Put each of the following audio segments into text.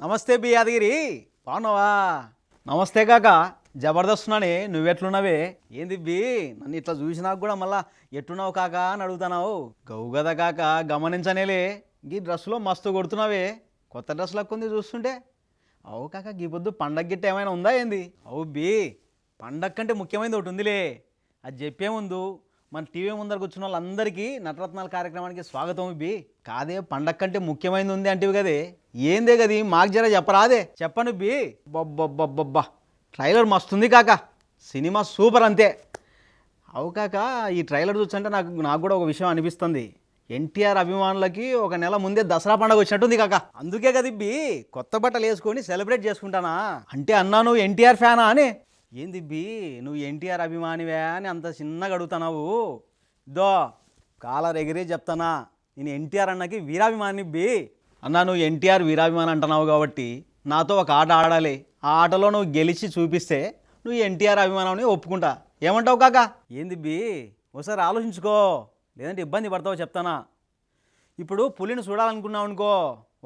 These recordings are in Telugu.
నమస్తే బి యాదగిరి, బాగున్నావా? నమస్తే కాక, జబర్దస్తున్నానే, నువ్వెట్లున్నావే? ఏంది బి, నన్ను ఇట్లా చూసినాక కూడా మళ్ళా ఎట్టున్నావు కాక అని అడుగుతున్నావు. గవు గదా కాక, గమనించనేలే, గీ డ్రెస్సులో మస్తు కొడుతున్నావే. కొత్త డ్రెస్ లక్కుంది చూస్తుంటే. అవు కాక, గీ పొద్దు పండగ గిట్ట ఏమైనా ఉందా ఏంది? అవు బి, పండగ కంటే ముఖ్యమైనది ఒకటి ఉందిలే, అది చెప్పే ముందు మన టీవీ ముందర కూర్చున్న వాళ్ళందరికీ నటరత్నాల కార్యక్రమానికి స్వాగతం. బి కాదే, పండగ కంటే ముఖ్యమైనది ఉంది అంటివి కదే, ఏందే గది మాకు జర చెప్పరాదే? చెప్పను బి. బొబ్బొబ్బొబ్బొబ్బా, ట్రైలర్ మస్తుంది కాక, సినిమా సూపర్ అంతే. అవు కాక, ఈ ట్రైలర్ చూస్తుంటే నాకు కూడా ఒక విషయం అనిపిస్తుంది. ఎన్టీఆర్ అభిమానులకి ఒక నెల ముందే దసరా పండుగ వచ్చినట్టుంది కాక. అందుకే కదా బి కొత్త బట్టలు వేసుకొని సెలబ్రేట్ చేసుకుంటానా. అంటే అన్నా నువ్వు ఎన్టీఆర్ ఫ్యానా అని. ఏంది బి, నువ్వు ఎన్టీఆర్ అభిమానివే అని అంత చిన్నగా అడుగుతున్నావు? దో కాలర్ ఎగిరే చెప్తానా, నేను ఎన్టీఆర్ అన్నకి వీరాభిమాని బి. అన్నా నువ్వు ఎన్టీఆర్ వీరాభిమాని అంటున్నావు కాబట్టి నాతో ఒక ఆట ఆడాలి. ఆ ఆటలో నువ్వు గెలిచి చూపిస్తే నువ్వు ఎన్టీఆర్ అభిమానాన్ని ఒప్పుకుంటా. ఏమంటావు కాక? ఏంది బి, ఒకసారి ఆలోచించుకో, లేదంటే ఇబ్బంది పడతావు చెప్తానా. ఇప్పుడు పులిని చూడాలనుకున్నావు అనుకో,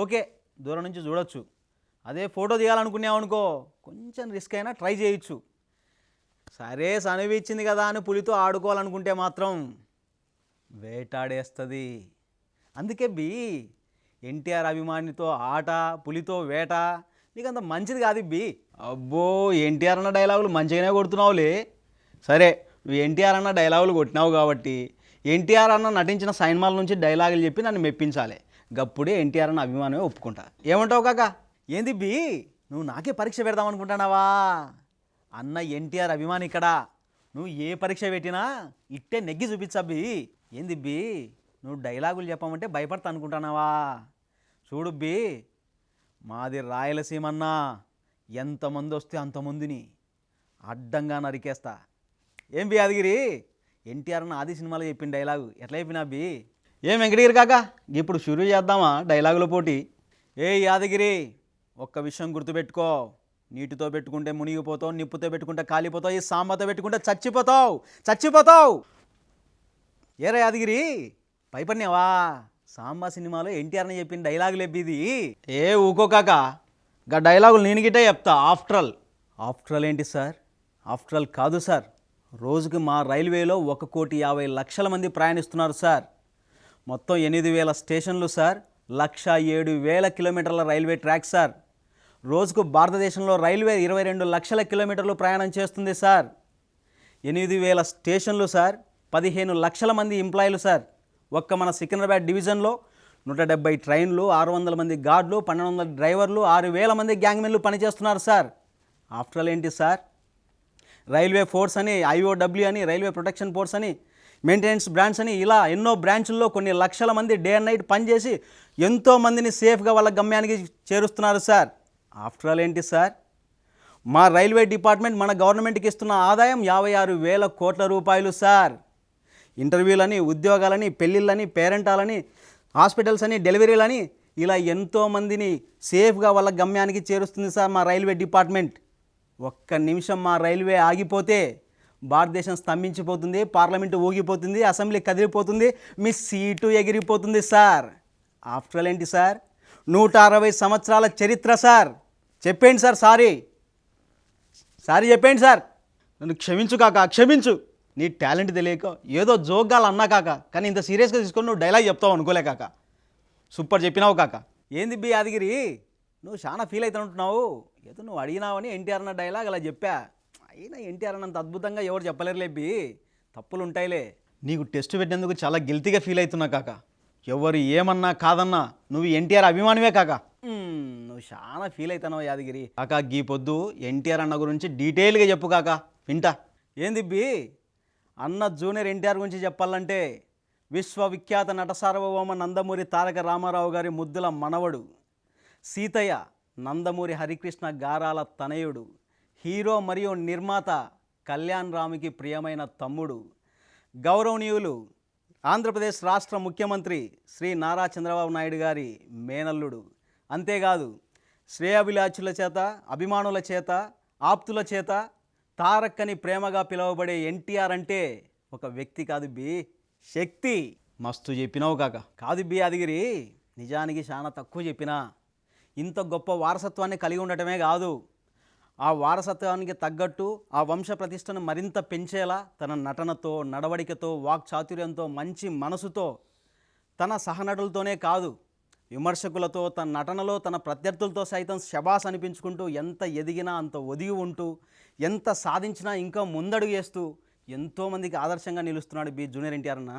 ఓకే, దూరం నుంచి చూడొచ్చు. అదే ఫోటో దిగాలనుకున్నావు అనుకో, కొంచెం రిస్క్ అయినా ట్రై చేయొచ్చు. సరే సనివి ఇచ్చింది కదా అని పులితో ఆడుకోవాలనుకుంటే మాత్రం వేటాడేస్తుంది. అందుకే బి, ఎన్టీఆర్ అభిమానితో ఆట, పులితో వేట నీకు అంత మంచిది కాదు బి. అబ్బో, ఎన్టీఆర్ అన్న డైలాగులు మంచిగానే కొడుతున్నావులే. సరే, నువ్వు ఎన్టీఆర్ అన్న డైలాగులు కొట్టినావు కాబట్టి ఎన్టీఆర్ అన్న నటించిన సినిమాల నుంచి డైలాగులు చెప్పి నన్ను మెప్పించాలి. గప్పుడే ఎన్టీఆర్ అన్న అభిమానమే ఒప్పుకుంటా. ఏమంటావు కాక? ఏంది బి, నువ్వు నాకే పరీక్ష పెడదాం అనుకుంటున్నావా? అన్న ఎన్టీఆర్ అభిమాని ఇక్కడ, నువ్వు ఏ పరీక్ష పెట్టినా ఇట్టే నెగ్గి చూపించబ్బి. ఏంది బి, నువ్వు డైలాగులు చెప్పమంటే భయపడతా అనుకుంటున్నావా? చూడు బి, మాది రాయలసీమ అన్నా, ఎంతమంది వస్తే అంతమందిని అడ్డంగా నరికేస్తా. ఏం బి యాదగిరి, ఎన్టీఆర్ అన్న ఆది సినిమాలో చెప్పిన డైలాగు ఎట్లా చెప్పినా బి? ఏం వెంకటగిరి కాక, ఇప్పుడు షురూ చేద్దామా డైలాగుల పోటీ? ఏ యాదగిరి, ఒక్క విషయం గుర్తుపెట్టుకో, నీటితో పెట్టుకుంటే మునిగిపోతావు, నిప్పుతో పెట్టుకుంటే కాలిపోతావు, ఈ సాంబాతో పెట్టుకుంటే చచ్చిపోతావు. ఏరా యాదగిరి, భయపడినావా? సాంబా సినిమాలో ఎన్టీఆర్ని చెప్పిన డైలాగులు ఎబ్బిది. ఏ ఊకో కాక, గా డైలాగులు నేను గిట్టే చెప్తా. ఆఫ్టర్ ఆల్ ఏంటి సార్? ఆఫ్టర్ ఆల్ కాదు సార్, రోజుకి మా రైల్వేలో 1,50,00,000 మంది ప్రయాణిస్తున్నారు సార్. మొత్తం 8,000 స్టేషన్లు సార్, 1,07,000 కిలోమీటర్ల రైల్వే ట్రాక్ సార్. రోజుకు భారతదేశంలో రైల్వే 22 లక్షల కిలోమీటర్లు ప్రయాణం చేస్తుంది సార్. 8,000 స్టేషన్లు సార్, 15 లక్షల మంది ఎంప్లాయీలు సార్. ఒక్క మన సికింద్రాబాద్ డివిజన్లో 170 ట్రైన్లు, 600 మంది గార్డులు, 1,200 డ్రైవర్లు, 6,000 మంది గ్యాంగ్మెన్లు పనిచేస్తున్నారు సార్. ఆఫ్టర్ ఆల్ ఏంటి సార్? రైల్వే ఫోర్స్ అని, IOW అని, రైల్వే ప్రొటెక్షన్ ఫోర్స్ అని, మెయింటెనెన్స్ బ్రాంచ్ అని, ఇలా ఎన్నో బ్రాంచుల్లో కొన్ని లక్షల మంది డే అండ్ నైట్ పనిచేసి ఎంతోమందిని సేఫ్గా వాళ్ళ గమ్యానికి చేరుస్తున్నారు సార్. ఆఫ్టర్ ఆల్ ఏంటి సార్? మా రైల్వే డిపార్ట్మెంట్ మన గవర్నమెంట్కి ఇస్తున్న ఆదాయం 56,000 కోట్ల రూపాయలు సార్. ఇంటర్వ్యూలని, ఉద్యోగాలని, పెళ్ళిళ్ళని, పేరెంటాలని, హాస్పిటల్స్ అని, డెలివరీలని, ఇలా ఎంతోమందిని సేఫ్గా వాళ్ళ గమ్యానికి చేరుస్తుంది సార్ మా రైల్వే డిపార్ట్మెంట్. ఒక్క నిమిషం మా రైల్వే ఆగిపోతే భారతదేశం స్తంభించిపోతుంది, పార్లమెంటు ఊగిపోతుంది, అసెంబ్లీ కదిలిపోతుంది, మీ సీటు ఎగిరిపోతుంది సార్. ఆఫ్టర్ ఆల్ ఏంటి సార్? 160 సంవత్సరాల చరిత్ర సార్. చెప్పేయండి సార్, సారీ చెప్పేయండి సార్. నన్ను క్షమించు కాక, క్షమించు. నీ టాలెంట్ తెలియక ఏదో జోగ్గాలు అన్నా కాక, కానీ ఇంత సీరియస్గా తీసుకొని నువ్వు డైలాగ్ చెప్తావు అనుకోలే కాక. సూపర్ చెప్పినావు కాక. ఏంది బి యాదగిరి, నువ్వు చాలా ఫీల్ అవుతుంటున్నావు. ఏదో నువ్వు అడిగినావని ఎన్టీఆర్ అన్న డైలాగ్ అలా చెప్పా. అయినా ఎన్టీఆర్ అన్నంత అద్భుతంగా ఎవరు చెప్పలేరులే బి, తప్పులు ఉంటాయిలే. నీకు టెస్ట్ పెట్టినందుకు చాలా గిల్టీగా ఫీల్ అవుతున్నా కాక. ఎవరు ఏమన్నా కాదన్నా నువ్వు ఎన్టీఆర్ అభిమానివే కాక. నువ్వు చాలా ఫీల్ అవుతున్నావు యాదగిరి కాక. గీ పొద్దు ఎన్టీఆర్ అన్న గురించి డీటెయిల్గా చెప్పు కాక, వింటా. ఏంది బి, అన్న జూనియర్ ఎన్టీఆర్ గురించి చెప్పాలంటే విశ్వవిఖ్యాత నట సార్వభౌమ నందమూరి తారక రామారావు గారి ముద్దుల మనవడు, సీతయ్య నందమూరి హరికృష్ణ గారాల తనయుడు, హీరో మరియు నిర్మాత కళ్యాణ్ రామ్కి ప్రియమైన తమ్ముడు, గౌరవనీయులు ఆంధ్రప్రదేశ్ రాష్ట్ర ముఖ్యమంత్రి శ్రీ నారా చంద్రబాబు నాయుడు గారి మేనల్లుడు. అంతేకాదు శ్రేయాభిలాషుల చేత, అభిమానుల చేత, ఆప్తుల చేత తారక్ అని ప్రేమగా పిలువబడే ఎన్టీఆర్ అంటే ఒక వ్యక్తి కాదు బి, శక్తి. మస్తు చెప్పినావు కాక. కాదు బి యాదగిరి, నిజానికి చాలా తక్కువ చెప్పినా ఇంత గొప్ప వారసత్వాన్ని కలిగి ఉండటమే కాదు, ఆ వారసత్వానికి తగ్గట్టు ఆ వంశ ప్రతిష్టను మరింత పెంచేలా తన నటనతో, నడవడికతో, వాక్చాతుర్యంతో, మంచి మనసుతో, తన సహనటులతోనే కాదు విమర్శకులతో, తన నటనలో తన ప్రత్యర్థులతో సైతం శబాస్ అనిపించుకుంటూ ఎంత ఎదిగినా అంత ఒదిగి ఉంటూ, ఎంత సాధించినా ఇంకా ముందడుగు వేస్తూ ఎంతోమందికి ఆదర్శంగా నిలుస్తున్నాడు జూనియర్ ఎన్టీఆర్ అన్న.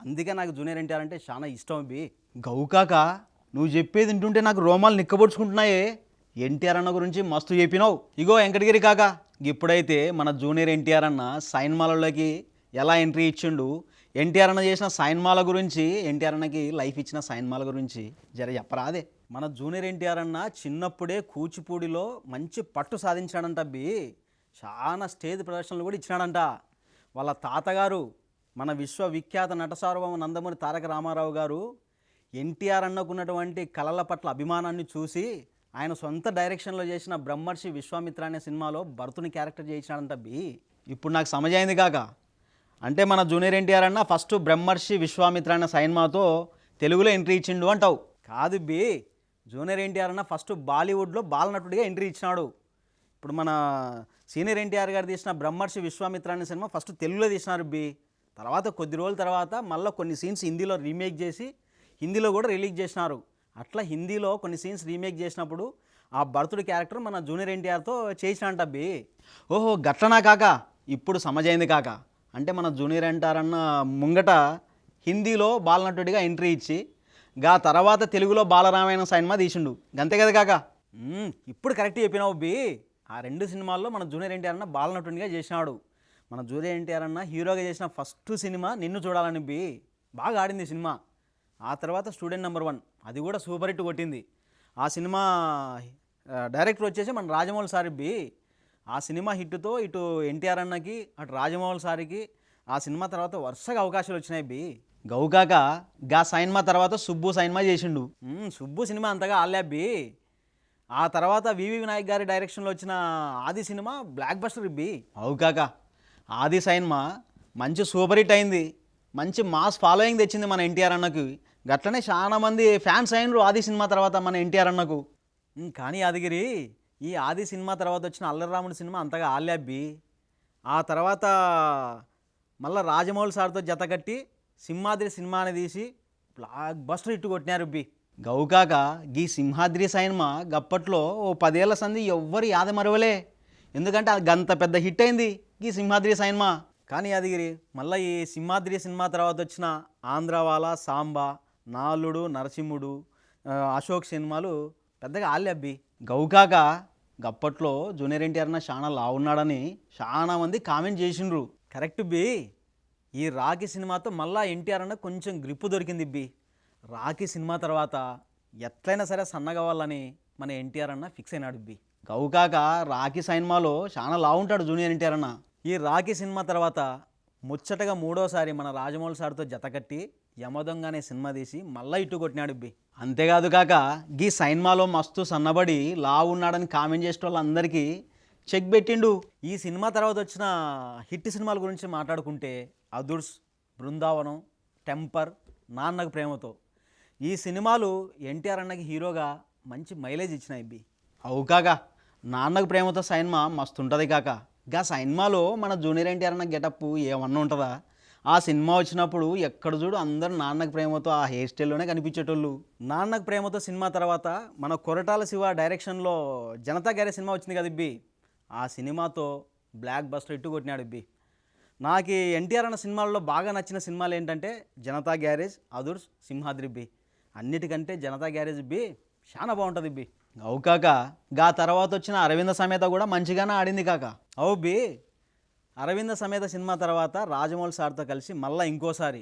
అందుకే నాకు జూనియర్ ఎన్టీఆర్ అంటే చాలా ఇష్టం గౌకాక, నువ్వు చెప్పేది వింటుంటే నాకు రోమాలు నిక్కబొడుచుకుంటున్నాయే. ఎన్టీఆర్ అన్న గురించి మస్తు చెప్పినావు. ఇగో వెంకటగిరి కాక, ఇప్పుడైతే మన జూనియర్ ఎన్టీఆర్ అన్న సైన్మాలలోకి ఎలా ఎంట్రీ ఇచ్చిండు, ఎన్టీఆర్ అన్న చేసిన సైన్మాల గురించి, ఎన్టీఆర్ అన్నకి లైఫ్ ఇచ్చిన సైన్మాల గురించి జర చెప్పరాదే. మన జూనియర్ ఎన్టీఆర్ అన్న చిన్నప్పుడే కూచిపూడిలో మంచి పట్టు సాధించాడంట చాలా స్టేజ్ ప్రదర్శనలు కూడా ఇచ్చినాడంట. వాళ్ళ తాతగారు మన విశ్వవిఖ్యాత నట సార్వభౌమ నందమూరి తారక రామారావు గారు ఎన్టీఆర్ అన్నకున్నటువంటి కళల పట్ల అభిమానాన్ని చూసి ఆయన సొంత డైరెక్షన్లో చేసిన బ్రహ్మర్షి విశ్వామిత్ర అనే సినిమాలో భరతుని క్యారెక్టర్ చేయించాడంట ఇప్పుడు నాకు సమజైంది కాక. అంటే మన జూనియర్ ఎన్టీఆర్ అన్న ఫస్ట్ బ్రహ్మర్షి విశ్వామిత్ర అనే సినిమాతో తెలుగులో ఎంట్రీ ఇచ్చిండు అంటావు. కాదు జూనియర్ ఎన్టీఆర్ అన్న ఫస్ట్ బాలీవుడ్లో బాలనటుడిగా ఎంట్రీ ఇచ్చినాడు. ఇప్పుడు మన సీనియర్ ఎన్టీఆర్ గారు తీసిన బ్రహ్మర్షి విశ్వామిత్ర అనే సినిమా ఫస్ట్ తెలుగులో తీసినారు తర్వాత కొద్ది రోజుల తర్వాత మళ్ళీ కొన్ని సీన్స్ హిందీలో రీమేక్ చేసి హిందీలో కూడా రిలీజ్ చేసినారు. అట్లా హిందీలో కొన్ని సీన్స్ రీమేక్ చేసినప్పుడు ఆ భరతుడి క్యారెక్టర్ మన జూనియర్ ఎన్టీఆర్తో చేసినంట ఓహో గట్లనా కాక, ఇప్పుడు సమజైంది కాక. అంటే మన జూనియర్ ఎన్టీఆర్ అన్న ముంగట హిందీలో బాలనటుడిగా ఎంట్రీ ఇచ్చి తర్వాత తెలుగులో బాలరామాయణ సినిమా తీసిండు, గంతే కదా కాక. ఇప్పుడు కరెక్ట్ చెప్పినావు ఆ రెండు సినిమాల్లో మన జూనియర్ ఎన్టీఆర్ అన్న బాలనటుడిగా చేసినాడు. మన జూనియర్ ఎన్టీఆర్ అన్న హీరోగా చేసిన ఫస్ట్ సినిమా నిన్ను చూడాలని బాగా ఆడింది సినిమా. ఆ తర్వాత స్టూడెంట్ నెంబర్ 1 అది కూడా సూపర్ హిట్ కొట్టింది. ఆ సినిమా డైరెక్టర్ వచ్చేసి మన రాజమౌళి సార్ ఆ సినిమా హిట్తో ఇటు ఎన్టీఆర్ అన్నకి అటు రాజమౌళి సార్కి ఆ సినిమా తర్వాత వరుసగా అవకాశాలు వచ్చినాయి గౌకాక. గా సినిమా తర్వాత సుబ్బు సినిమా చేసిండు. సుబ్బు సినిమా అంతగా ఆల్లా ఆ తర్వాత వివి వినాయక్ గారి డైరెక్షన్లో వచ్చిన ఆది సినిమా బ్లాక్ బస్టర్ అవుకాక. ఆది సినిమా మంచి సూపర్ హిట్ అయింది, మంచి మాస్ ఫాలోయింగ్ తెచ్చింది మన ఎన్టీఆర్ అన్నకు. గట్లనే చాలా మంది ఫ్యాన్స్ అయినరు ఆది సినిమా తర్వాత మన ఎన్టీఆర్ అన్నకు. కానీ యాదగిరి, ఈ ఆది సినిమా తర్వాత వచ్చిన అల్లరిరాముడు సినిమా అంతగా ఆల్లా ఆ తర్వాత మళ్ళీ రాజమౌళి సార్తో జతకట్టి సింహాద్రి సినిమాని తీసి బ్లాక్ బస్టర్ హిట్ కొట్టినారు గౌకాక. గీ సింహాద్రి సినిమా గప్పట్లో ఓ 10 ఏళ్ల సంది ఎవ్వరు యాదమరవలే, ఎందుకంటే అది గంత పెద్ద హిట్ అయింది ఈ సింహాద్రి సినిమా. కానీ యాదగిరి, మళ్ళీ ఈ సింహాద్రి సినిమా తర్వాత వచ్చిన ఆంధ్రవాల, సాంబా, నాలుడు, నరసింహుడు, అశోక్ సినిమాలు పెద్దగా ఆల్లా గౌకాక. గప్పట్లో జూనియర్ ఎన్టీఆర్ అన్న చాలా లావున్నాడని చాలా మంది కామెంట్ చేసిండ్రు. కరెక్ట్ ఈ రాఖీ సినిమాతో మళ్ళీ ఎన్టీఆర్ అన్న కొంచెం గ్రిప్పు దొరికింది రాఖీ సినిమా తర్వాత ఎట్లయినా సరే సన్నగవ్వాలని మన ఎన్టీఆర్ అన్న ఫిక్స్ అయినాడు గౌకాక. రాఖీ సినిమాలో చాలా లావుంటాడు జూనియర్ ఎన్టీఆర్ అన్న. ఈ రాఖీ సినిమా తర్వాత ముచ్చటగా 3వసారి మన రాజమౌళి సార్తో జతకట్టి యమదొంగ అనే సినిమా తీసి మళ్ళీ ఇట్టు కొట్టినాడు అంతేకాదు కాక, గీ సినిమాలో మస్తు సన్నబడి లావు ఉన్నాడని కామెంట్ చేసే వాళ్ళందరికీ చెక్ పెట్టిండు. ఈ సినిమా తర్వాత వచ్చిన హిట్ సినిమాల గురించి మాట్లాడుకుంటే అదుర్స్, బృందావనం, టెంపర్, నాన్నకు ప్రేమతో ఈ సినిమాలు ఎన్టీఆర్ అన్నకి హీరోగా మంచి మైలేజ్ ఇచ్చినాయి అవుకాక. నాన్నకు ప్రేమతో సినిమా మస్తు ఉంటుంది కాక. గా సినిమాలో మన జూనియర్ ఎన్టీఆర్ అన్న గెటప్ ఏమన్నా ఉంటుందా? ఆ సినిమా వచ్చినప్పుడు ఎక్కడ చూడు అందరూ నాన్నకు ప్రేమతో ఆ హెయిర్ స్టైల్లోనే కనిపించేటోళ్ళు. నాన్నకు ప్రేమతో సినిమా తర్వాత మన కొరటాల శివ డైరెక్షన్లో జనతా గ్యారేజ్ సినిమా వచ్చింది కదా ఆ సినిమాతో బ్లాక్ బస్టర్ ఇట్టు కొట్టినాడు నాకు ఎన్టీఆర్ అన్న సినిమాల్లో బాగా నచ్చిన సినిమాలు ఏంటంటే జనతా గ్యారేజ్, అదుర్స్, సింహాద్రి అన్నిటికంటే జనతా గ్యారేజ్ చాలా బాగుంటుంది అవుకాక. గా తర్వాత వచ్చిన అరవింద సమేత కూడా మంచిగానే ఆడింది కాక. అవు అరవింద సమేత సినిమా తర్వాత రాజమౌళి సార్తో కలిసి మళ్ళీ ఇంకోసారి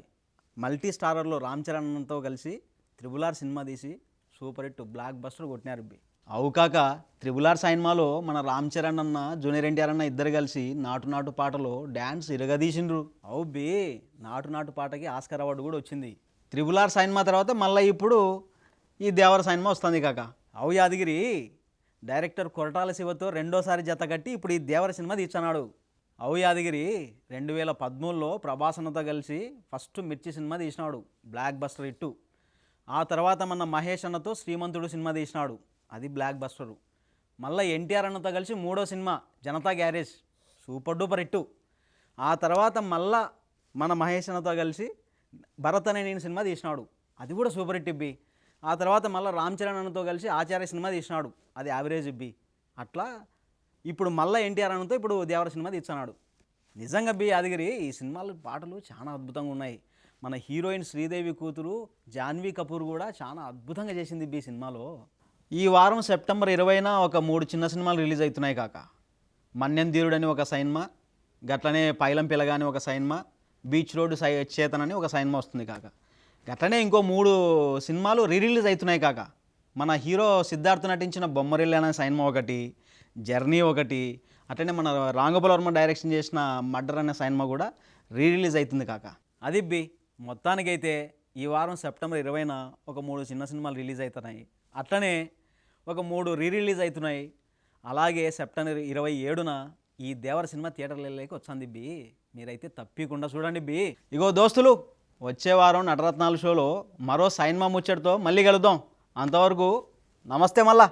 మల్టీ స్టారర్లో రామ్ చరణ్తో కలిసి త్రిబుల్ ఆర్ సినిమా తీసి సూపర్ హిట్ బ్లాక్ బస్టర్ కొట్టినారు అవుకాక. త్రిబుల్ ఆర్ సినిమాలో మన రామ్ చరణ్ అన్న, జూనియర్ ఎన్టీఆర్ అన్న ఇద్దరు కలిసి నాటు నాటు పాటలో డ్యాన్స్ ఇరగదీసిండ్రు. అవు నాటు నాటు పాటకి ఆస్కార్ అవార్డు కూడా వచ్చింది. త్రిబుల్ ఆర్ సినిమా తర్వాత మళ్ళీ ఇప్పుడు ఈ దేవర సినిమా వస్తుంది కాక. అవు యాదగిరి, డైరెక్టర్ కొరటాల శివతో 2వసారి జత కట్టి ఇప్పుడు ఈ దేవర సినిమా తీస్తున్నాడు. అవు యాదగిరి, 2013లో ప్రభాస్ అన్నతో కలిసి ఫస్ట్ మిర్చి సినిమా తీసినాడు, బ్లాక్ బస్టర్ హిట్టు. ఆ తర్వాత మన మహేష్ అన్నతో శ్రీమంతుడు సినిమా తీసినాడు, అది బ్లాక్ బస్టరు. మళ్ళీ ఎన్టీఆర్ అన్నతో కలిసి 3వ cinema Janata garage, super duper hit. ఆ తర్వాత మళ్ళా మన మహేష్ అన్నతో కలిసి భరత్ అనే నేను సినిమా తీసినాడు, అది కూడా సూపర్ హిట్ ఇబ్బి. ఆ తర్వాత మళ్ళీ రామ్ చరణ్ అన్నతో కలిసి ఆచార్య సినిమా తీసినాడు, అది యావరేజ్ ఇబ్బి. అట్లా ఇప్పుడు మళ్ళీ ఎన్టీఆర్ అన్నతో ఇప్పుడు దేవర సినిమా తీస్తున్నాడు. నిజంగా బి యాదగిరి ఈ సినిమాలు పాటలు చాలా అద్భుతంగా ఉన్నాయి. మన హీరోయిన్ శ్రీదేవి కూతురు జాన్వీ కపూర్ కూడా చాలా అద్భుతంగా చేసింది బి సినిమాలో. ఈ వారం సెప్టెంబర్ 20న ఒక 3 చిన్న సినిమాలు రిలీజ్ అవుతున్నాయి కాక. మన్యం ధీరుడు అని ఒక సినిమా, గట్లనే పైలం పిలగా అని ఒక సినిమా, బీచ్ రోడ్ చేతన్ అని ఒక సినిమా వస్తుంది కాక. గట్లనే ఇంకో 3 సినిమాలు రిలీజ్ అవుతున్నాయి కాక. మన హీరో సిద్ధార్థ్ నటించిన బొమ్మరిల్లు అనే సినిమా ఒకటి, జర్నీ ఒకటి, అట్లనే మన రాంగోపాల్ వర్మ డైరెక్షన్ చేసిన మర్డర్ అనే సినిమా కూడా రిలీజ్ అవుతుంది కాక. అది బి మొత్తానికైతే ఈ వారం సెప్టెంబర్ 20న ఒక 3 చిన్న సినిమాలు రిలీజ్ అవుతున్నాయి. అట్లనే ఒక 3 రిలీజ్ అవుతున్నాయి. అలాగే సెప్టెంబర్ 27న ఈ దేవర సినిమా థియేటర్లలోకి వచ్చింది బి. మీరైతే తప్పకుండా చూడండి బి. ఇగో దోస్తులు, వచ్చే వారం నటరత్నాలు షోలో మరో సినిమా ముచ్చటితో మళ్ళీ కలుద్దాం. అంతవరకు నమస్తే మళ్ళా.